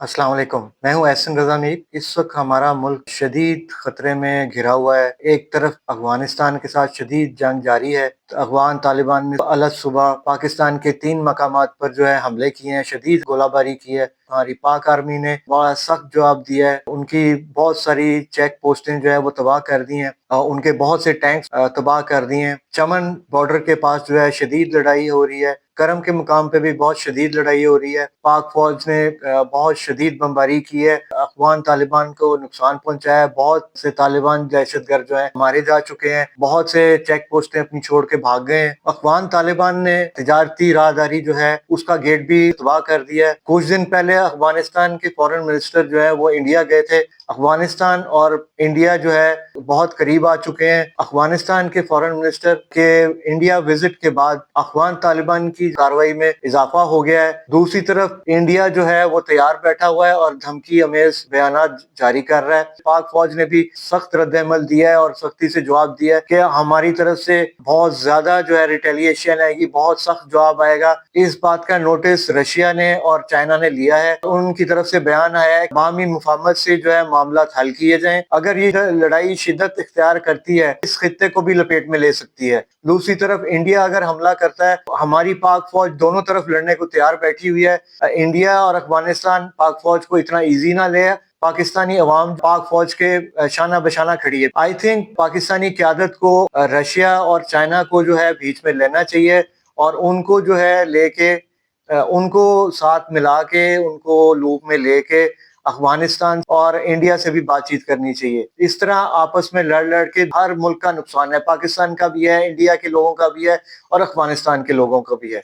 अस्सलाम वालेकुम। मैं हूँ एहसन रज़ा मीर। इस वक़्त हमारा मुल्क शदीद ख़तरे में घिरा हुआ है। एक तरफ अफ़गानिस्तान के साथ शदीद जंग जारी है। अफ़गान तालिबान ने अलग-सुबह पाकिस्तान के 3 मकामात पर जो है हमले किए हैं, शदीद गोलाबारी की है। हमारी पाक आर्मी ने बड़ा सख्त जवाब दिया है। उनकी बहुत सारी चेक पोस्टें जो है वो तबाह कर दी हैं। उनके बहुत से टैंक्स तबाह कर दिए हैं। चमन बॉर्डर के पास जो है शदीद लड़ाई हो रही है। करम के मुकाम पे भी बहुत शदीद लड़ाई हो रही है। पाक फौज ने बहुत शदीद बमबारी की है। अफ़गान तालिबान को नुकसान पहुंचाया है। बहुत से तालिबान दहशतगर्द जो है मारे जा चुके हैं। बहुत से चेक पोस्टें अपनी छोड़ के भाग गए हैं। अफ़गान तालिबान ने तिजारती राहदारी जो है उसका गेट भी तबाह कर दिया है। कुछ दिन पहले अफ़गानिस्तान के फॉरेन मिनिस्टर जो है वो इंडिया गए थे। अफ़गानिस्तान और इंडिया जो है बहुत करीब आ चुके हैं। अफ़गानिस्तान के फॉरेन मिनिस्टर के इंडिया विजिट के बाद अफ़गान तालिबान की कार्रवाई में इजाफा हो गया है। दूसरी तरफ इंडिया जो है वो तैयार बैठा हुआ है और धमकी अमेज बयानात जारी कर रहा है। पाक फौज ने भी सख्त रद्द-ए-अमल दिया है और सख्ती से जवाब दिया है कि हमारी तरफ से बहुत ज्यादा जो है रिटेलिएशन आएगी, बहुत सख्त जवाब आएगा। इस बात का नोटिस रशिया ने और चाइना ने लिया है। उनकी तरफ से बयान आया है बाहमी मुफाहमत से जो है मामला हल किए जाएं। अगर ये लड़ाई शिद्दत इख्तियार करती है, इस खित्ते को भी लपेट में ले सकती है। दूसरी तरफ इंडिया अगर हमला करता है, हमारी पाक फौज दोनों तरफ लड़ने को तैयार बैठी हुई है। इंडिया और अफगानिस्तान पाक फौज को इतना इजी ना ले। पाकिस्तानी अवाम पाक फौज के शाना बशाना खड़ी है। आई थिंक पाकिस्तानी क़यादत को रशिया और चाइना को जो है बीच में लेना चाहिए और उनको जो है लेके उनको साथ मिला के उनको लूप में लेके अफगानिस्तान और इंडिया से भी बातचीत करनी चाहिए। इस तरह आपस में लड़ लड़ के हर मुल्क का नुकसान है। पाकिस्तान का भी है, इंडिया के लोगों का भी है और अफगानिस्तान के लोगों का भी है।